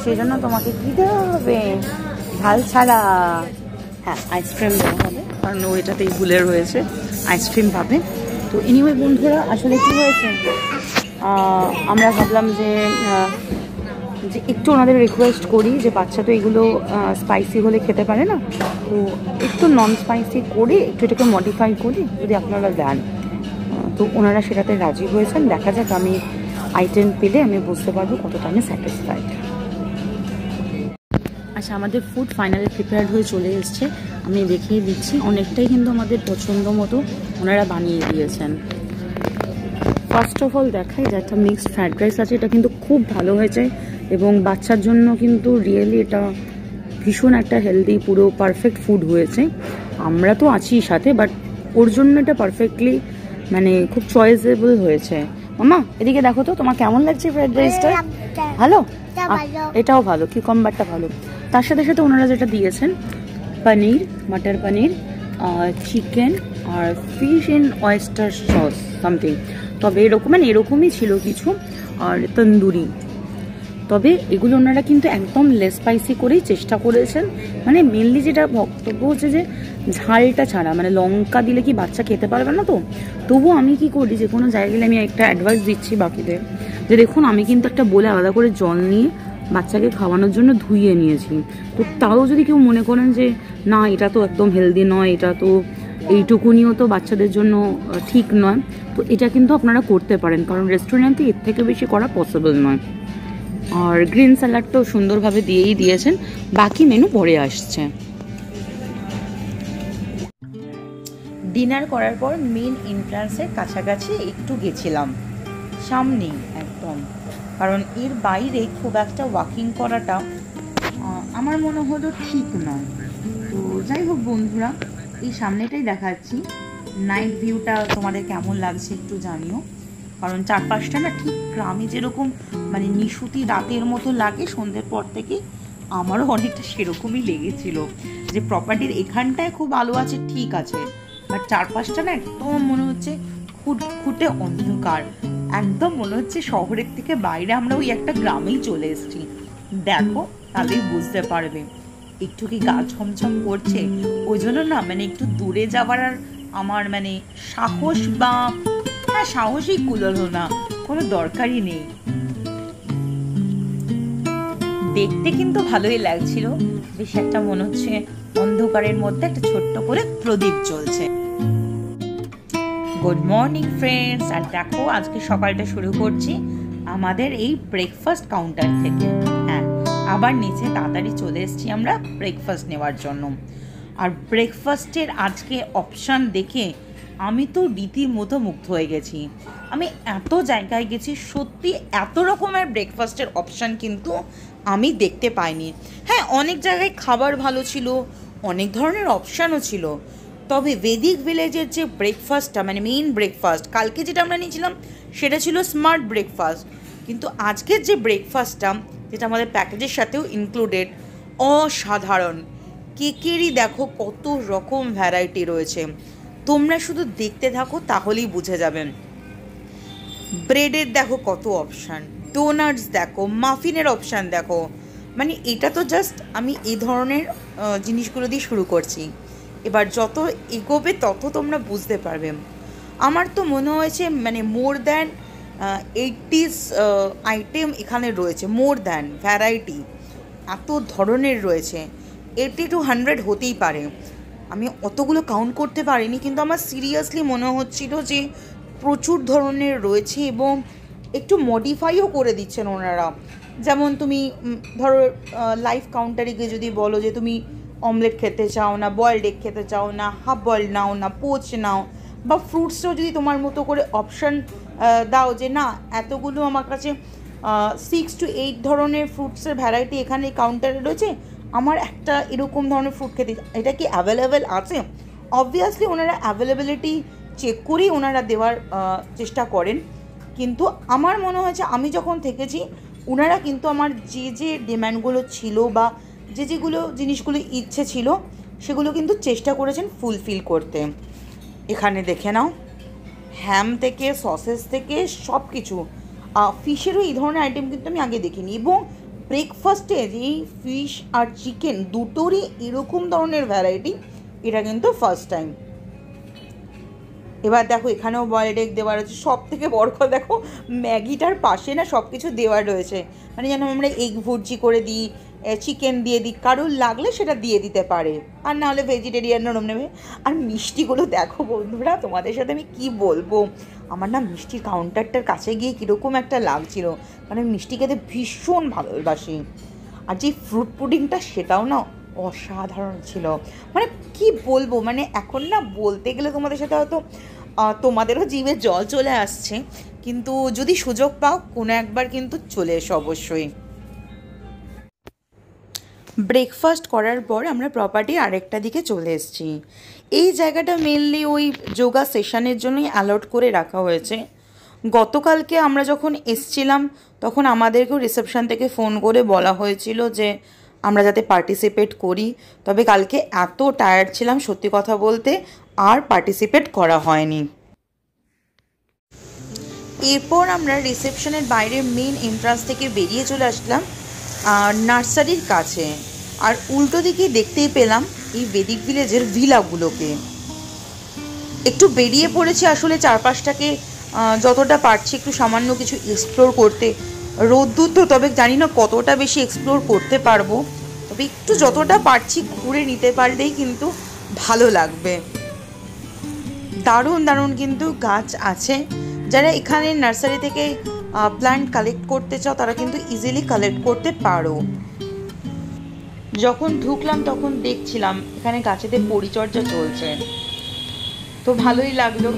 সেই জন্য তোমাকে কী দেওয়া হবে, ঝাল ছাড়া। হ্যাঁ, আইসক্রিম দেওয়া হবে, কারণ ওইটাতেই ভুলে রয়েছে, আইসক্রিম পাবে। তো এনিওয়ে বন্ধুরা, আসলে কী হয়েছে, আমরা ভাবলাম যে একটু ওনাদের রিকোয়েস্ট করি যে বাচ্চা তো এগুলো স্পাইসি হলে খেতে পারে না, তো একটু নন স্পাইসি করে একটু এটাকে মডিফাই করি যদি আপনারা দেন। তো ওনারা সেটাতে রাজি হয়েছেন। দেখা যাক, আমি আইটেম পেলে আমি বুঝতে পারবো কতটা আমি স্যাটিসফাইড। আচ্ছা, আমাদের ফুড ফাইনালি প্রিপেয়ার্ড হয়ে চলে এসছে। আমি দেখিয়ে দিচ্ছি, অনেকটাই কিন্তু আমাদের পছন্দ মতো ওনারা বানিয়ে দিয়েছেন। ফার্স্ট অফ অল দেখাই যে একটা মিক্সড ফ্রাইড রাইস আছে, এটা কিন্তু খুব ভালো হয়েছে এবং বাচ্চার জন্য কিন্তু রিয়েলি এটা ভীষণ একটা হেলদি, পুরো পারফেক্ট ফুড হয়েছে। আমরা তো আছি সাথে, বাট ওর জন্য এটা পারফেক্টলি মানে খুব চয়েসেবল হয়েছে। মামা এদিকে দেখো তো, তোমার কেমন লাগছে ফ্রাইড রাইসটা? ভালো, এটাও ভালো, কিউকাম্বারটা ভালো। তার সাথে সাথে ওনারা যেটা দিয়েছেন, পনির, মটর পনির, চিকেন আর fish in oyster sauce something. তবে এরকমই ছিল কিছু, আর তন্দুরি। তবে এগুলো ওনারা কিন্তু একদম লেস স্পাইসি করেই চেষ্টা করেছেন। মানে মেনলি যেটা বক্তব্য হচ্ছে যে ঝালটা ছাড়া, মানে লঙ্কা দিলে কি বাচ্চা খেতে পারবে না। তো তবুও আমি কি করি, যে কোনো জায়গায় গেলে আমি একটা অ্যাডভাইস দিচ্ছি বাকিদের, যে দেখুন আমি কিন্তু একটা বলে আলাদা করে জল নিয়ে বাচ্চাকে খাওয়ানোর জন্য ধুইয়ে নিয়েছি। তো তাও যদি কেউ মনে করেন যে না এটা তো একদম হেলদি নয়, এটা তো এইটুকুনিও তো বাচ্চাদের জন্য ঠিক নয়, তো এটা কিন্তু আপনারা করতে পারেন, কারণ রেস্টুরেন্টে এর থেকে বেশি করা পসিবল নয়। আর গ্রিন স্যালাড তো সুন্দরভাবে দিয়েই দিয়েছেন, বাকি মেনু পরে আসছে। ডিনার করার পর মেন এন্ট্রান্সের কাছাকাছি একটু গেছিলাম, সামনেই একদম, কারণ এর বাইরে খুব একটা ওয়াকিং করাটা আমার মনে হলো ঠিক নয়। তো যাই হোক বন্ধুরা, এই সামনেটাই দেখাচ্ছি। নাইট ভিউটা তোমাদের কেমন লাগছে একটু জানিও, কারণ চারপাশটা না ঠিক গ্রামে যেরকম মানে নিশুতি রাতের মতো লাগে সন্ধ্যের পর থেকে, আমারও অনেকটা সেরকমই লেগেছিল। যে প্রপার্টির এখানটায় খুব আলো আছে ঠিক আছে, বাট চারপাশটা না একদম মনে হচ্ছে খুঁটে অন্ধকার, একদম মনে হচ্ছে শহরের থেকে বাইরে আমরা ওই একটা গ্রামেই চলে এসেছি। দেখো তাহলেই বুঝতে পারবে একটু কি গা ছমছম করছে। ওই জন্য না মানে একটু দূরে যাবার আর আমার মানে সাহস বা সাহসই কুলোলো না, কোনো দরকারই নেই। দেখতে কিন্তু ভালোই লাগছিল, বেশ একটা মনে হচ্ছে অন্ধকারের মধ্যে একটা ছোট্ট করে প্রদীপ জ্বলছে। গুড মর্নিং ফ্রেন্ডস, আর দেখো আজকে সকালটা শুরু করছি আমাদের এই ব্রেকফাস্ট কাউন্টার থেকে। হ্যাঁ, আবার নিচে তাড়াতাড়ি চলে এসেছি আমরা ব্রেকফাস্ট নেওয়ার জন্য। আর ব্রেকফাস্টের আজকে অপশান দেখে আমি তো রীতিমতো মুগ্ধ হয়ে গেছি। আমি এত জায়গায় গেছি, সত্যি এত রকমের ব্রেকফাস্টের অপশান কিন্তু আমি দেখতে পাইনি। হ্যাঁ, অনেক জায়গায় খাবার ভালো ছিল, অনেক ধরনের অপশানও ছিল, তবে বেদিক ভিলেজের যে ব্রেকফাস্টটা মানে মেইন ব্রেকফাস্ট, কালকে যেটা আমরা নিয়েছিলাম সেটা ছিল স্মার্ট ব্রেকফাস্ট, কিন্তু আজকের যে ব্রেকফাস্টটা যেটা আমাদের প্যাকেজের সাথেও ইনক্লুডেড, অসাধারণ। কেকেরই দেখো কত রকম ভ্যারাইটি রয়েছে, তোমরা শুধু দেখতে থাকো তাহলেই বুঝে যাবেন। ব্রেডের দেখো কত অপশান, ডোনাটস দেখো, মাফিনের অপশান দেখো, মানে এটা তো জাস্ট আমি এই ধরনের জিনিসগুলো দিয়ে শুরু করছি, এবার যত এগোবে তত তোমরা বুঝতে পারবে। আমার তো মনে হয়েছে মানে মোর দ্যান 80s আইটেম এখানে রয়েছে, মোর দ্যান ভ্যারাইটি এত ধরনের রয়েছে, 80 to 100 হতেই পারে। আমি অতগুলো কাউন্ট করতে পারিনি, কিন্তু আমার সিরিয়াসলি মনে হচ্ছিল যে প্রচুর ধরনের রয়েছে এবং একটু মডিফাইও করে দিচ্ছেন ওনারা। যেমন তুমি ধরো লাইভ কাউন্টারে গিয়ে যদি বলো যে তুমি অমলেট খেতে চাও না, বয়েলড এগ খেতে চাও না, হাফ বয়েলড নাও না, পোচ নাও, বা ফ্রুটসও যদি তোমার মতো করে অপশান দাও যে না এতগুলো আমার কাছে 6 to 8 ধরনের ফ্রুটসের ভ্যারাইটি এখানে কাউন্টারে রয়েছে, আমার একটা এরকম ধরনের ফ্রুট খেতে, এটা কি অ্যাভেলেবেল আছে? অবভিয়াসলি ওনারা অ্যাভেলেবিলিটি চেক করেই ওনারা দেওয়ার চেষ্টা করেন, কিন্তু আমার মনে হয়েছে আমি যখন থেকেছি ওনারা কিন্তু আমার যে যে ডিম্যান্ডগুলো ছিল বা যেগুলো জিনিসগুলো ইচ্ছে ছিল সেগুলো কিন্তু চেষ্টা করেছেন ফুলফিল করতে। এখানে দেখে নাও, হ্যাম থেকে সসেস থেকে সব কিছু, ফিশেরও এই ধরনের আইটেম কিন্তু আমি আগে দেখিনি, এবং ব্রেকফাস্টে এই ফিশ আর চিকেন দুটোরই এরকম ধরনের ভ্যারাইটি এটা কিন্তু ফার্স্ট টাইম। এবার দেখো এখানেও বয়েলড এগ দেওয়া রয়েছে, সব থেকে বড় কথা দেখো ম্যাগিটার পাশে না সব কিছু দেওয়া রয়েছে, মানে যেন আমরা এগ ভুর্জি করে দিই, চিকেন দিয়ে দিই, কারোর লাগলে সেটা দিয়ে দিতে পারে, আর নাহলে ভেজিটেরিয়ানরা ওরম নেবে। আর মিষ্টিগুলো দেখো বন্ধুরা, তোমাদের সাথে আমি কি বলবো, আমার না মিষ্টির কাউন্টারটার কাছে গিয়ে কীরকম একটা লাগছিল, কারণ আমি মিষ্টি খেতে ভীষণ ভালোবাসি। আর যে ফ্রুট পুডিংটা সেটাও না অসাধারণ ছিল, মানে কি বলবো, মানে এখন না বলতে গেলে তোমাদের সাথে হয়তো তোমাদেরও জিভে জল চলে আসছে, কিন্তু যদি সুযোগ পাও কোনো একবার কিন্তু চলে এসো অবশ্যই। ব্রেকফাস্ট করার পর আমরা প্রপার্টি আরেকটা দিকে চলে এসেছি। এই জায়গাটা মেনলি ওই যোগা সেশনের জন্যই অ্যালট করে রাখা হয়েছে। গতকালকে আমরা যখন এসছিলাম তখন আমাদেরকেও রিসেপশন থেকে ফোন করে বলা হয়েছিল যে আমরা যাতে পার্টিসিপেট করি, তবে কালকে এত টায়ার্ড ছিলাম সত্যি কথা বলতে আর পার্টিসিপেট করা হয়নি। এরপর আমরা রিসেপশনের বাইরের মেন এন্ট্রান্স থেকে বেরিয়ে চলে আসলাম নার্সারির কাছে, আর উল্টো দিকে দেখতেই পেলাম এই বেদিক ভিলেজের ভিলাগুলোকে। একটু বেরিয়ে পড়েছি আসলে চারপাশটাকে যতটা পারছি একটু সামান্য কিছু এক্সপ্লোর করতে। রোদ্দুর তো, তবে জানি না কতটা বেশি এক্সপ্লোর করতে পারবো, তবে একটু যতটা পারছি ঘুরে নিতে পারলেই কিন্তু ভালো লাগবে। দারুণ দারুণ কিন্তু গাছ আছে, যারা এখানে নার্সারি থেকে প্ল্যান্ট কালেক্ট করতে চাও তারা কিন্তু ইজিলি কালেক্ট করতে পারো। যখন ঢুকলাম তখন দেখছিলাম এখানে গাছেদের পরিচর্যা চলছে, তো ভালোই লাগলো।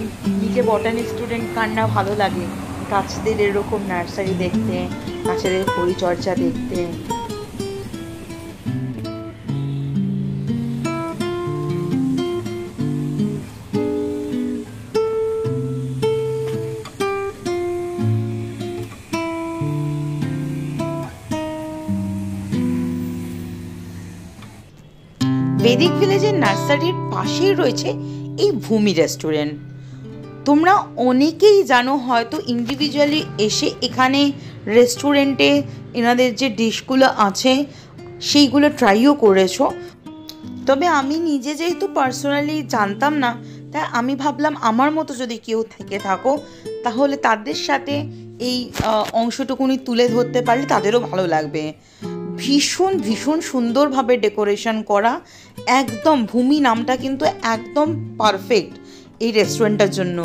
নিজে বটানি স্টুডেন্ট কার না ভালো লাগে গাছদের এরকম নার্সারি দেখতে, গাছেদের পরিচর্যা দেখতে। বেদিক ভিলেজের নার্সারির পাশেই রয়েছে এই ভূমি রেস্টুরেন্ট। তোমরা অনেকেই জানো হয়তো ইন্ডিভিজুয়ালি এসে এখানে রেস্টুরেন্টে এনাদের যে ডিশগুলো আছে সেইগুলো ট্রাইও করেছো, তবে আমি নিজে যেহেতু পার্সোনালি জানতাম না, তাই আমি ভাবলাম আমার মতো যদি কেউ থেকে থাকো তাহলে তাদের সাথে এই অংশটুকুনি তুলে ধরতে পারলে তাদেরও ভালো লাগবে। ভীষণ ভীষণ সুন্দরভাবে ডেকোরেশন করা, একদম ভূমি নামটা কিন্তু একদম পারফেক্ট এই রেস্টুরেন্টটার জন্য।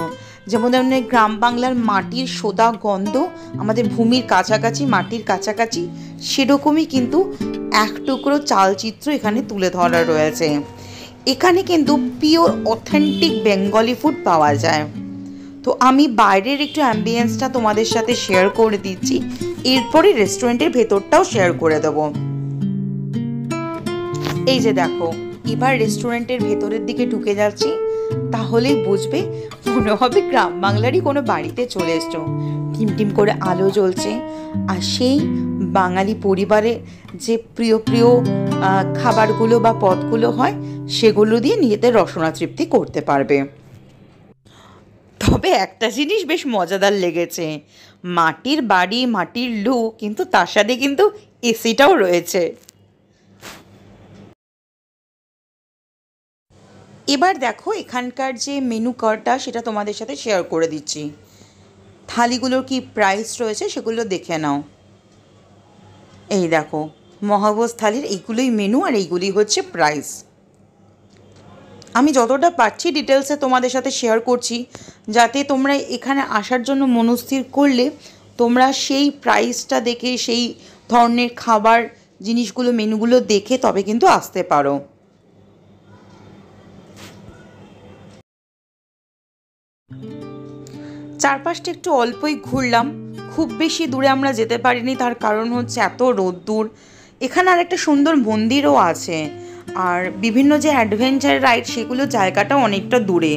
যেমন ধরুন গ্রাম বাংলার মাটির সোদা গন্ধ আমাদের ভূমির কাছাকাছি, মাটির কাছাকাছি, সেরকমই কিন্তু এক টুকরো চালচিত্র এখানে তুলে ধরা রয়েছে। এখানে কিন্তু পিওর অথেন্টিক বেঙ্গলি ফুড পাওয়া যায়। তো আমি বাইরের একটু অ্যাম্বিয়েন্সটা তোমাদের সাথে শেয়ার করে দিচ্ছি, এরপরে রেস্টুরেন্টের ভেতরটাও শেয়ার করে দেবো। এই যে দেখো, এবার রেস্টুরেন্টের ভেতরের দিকে ঢুকে যাচ্ছি, তাহলেই বুঝবে মনে হবে গ্রাম বাংলারই কোনো বাড়িতে চলে এসছো। টিম টিম করে আলো জ্বলছে, আর সেই বাঙালি পরিবারের যে প্রিয় প্রিয় খাবারগুলো বা পদগুলো হয় সেগুলো দিয়ে নিজেদের রসনা তৃপ্তি করতে পারবে। তবে একটা জিনিস বেশ মজাদার লেগেছে, মাটির বাড়ি, মাটির লুক, কিন্তু তার সাথে কিন্তু এসিটাও রয়েছে। এবার দেখো এখানকার যে মেনু কার্ডটা সেটা তোমাদের সাথে শেয়ার করে দিচ্ছি। থালিগুলোর কি প্রাইস রয়েছে সেগুলো দেখে নাও। এই দেখো, মহাভোজ থালির এইগুলোই মেনু, আর এইগুলি হচ্ছে প্রাইস। আমি যতটা পারছি ডিটেলসে তোমাদের সাথে শেয়ার করছি, যাতে তোমরা এখানে আসার জন্য মনস্থির করলে তোমরা সেই প্রাইসটা দেখে, সেই ধরনের খাবার জিনিসগুলো, মেনুগুলো দেখে তবে কিন্তু আসতে পারো। চারপাশটা একটু অল্পই ঘুরলাম, খুব বেশি দূরে আমরা যেতে পারিনি, তার কারণ হচ্ছে এত রোদ্দুর। এখানে আর একটা সুন্দর মন্দিরও আছে, আর বিভিন্ন যে অ্যাডভেঞ্চার রাইড সেগুলো জায়গাটাও অনেকটা দূরে।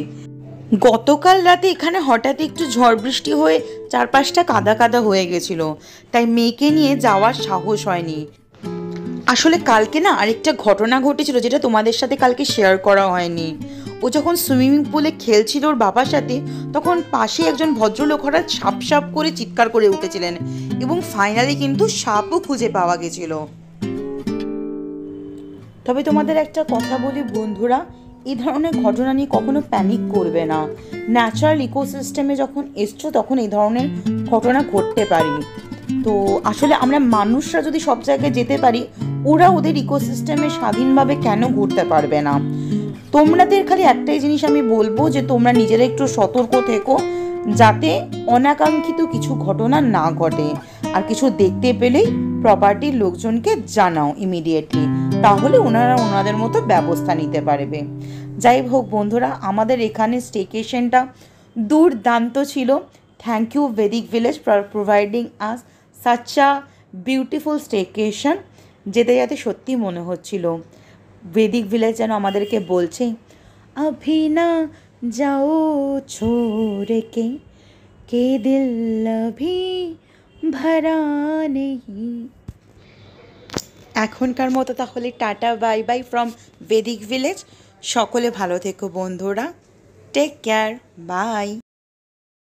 গতকাল রাতে এখানে হঠাৎ একটু ঝড় বৃষ্টি হয়ে চারপাশটা কাদা কাদা হয়ে গেছিলো, তাই মেয়েকে নিয়ে যাওয়ার সাহস হয়নি। আসলে কালকে না আরেকটা ঘটনা ঘটেছিল যেটা তোমাদের সাথে কালকে শেয়ার করা হয়নি। ও যখন সুইমিং পুলে খেলছিল ওর বাবার সাথে, তখন পাশে একজন ভদ্রলোক হঠাৎ সাপ সাপ করে চিৎকার করে উঠেছিলেন, এবং ফাইনালি কিন্তু সাপও খুঁজে পাওয়া গেছিল। তবে তোমাদের একটা কথা বলি বন্ধুরা, এই ধরনের ঘটনা নিয়ে কখনো প্যানিক করবে না। ন্যাচারাল ইকোসিস্টেমে যখন এসছো তখন এই ধরনের ঘটনা ঘটতে পারি। তো আসলে আমরা মানুষরা যদি সব জায়গায় যেতে পারি, ওরা ওদের ইকোসিস্টেমে স্বাধীনভাবে কেন ঘুরতে পারবে না? তোমাদের খালি একটাই জিনিস আমি বলবো, যে তোমরা নিজেরা একটু সতর্ক থেকো, যাতে অনাকাঙ্ক্ষিত কিছু ঘটনা না ঘটে। আর কিছু দেখতে পেলেই প্রপার্টির লোকজনকে জানাও ইমিডিয়েটলি, তাহলে ওনারা ওনাদের মতো ব্যবস্থা নিতে পারবে। যাই হোক বন্ধুরা, আমাদের এখানে স্টেকেশনটা দুর্দান্ত ছিল। Thank you Vedic Village for providing us such a beautiful staycation. যেতে যেতে সত্যি মনে হচ্ছিল ভেদিক ভিলেজ যেন আমাদেরকে বলছে, अभी ना जाओ छोड़ के दिल अभी भरा नहीं। এখনকার মতো তাহলে tata bye buy from Vedic village. সকলে ভালো থেকো বন্ধুরা, টেক কেয়ার, বাই।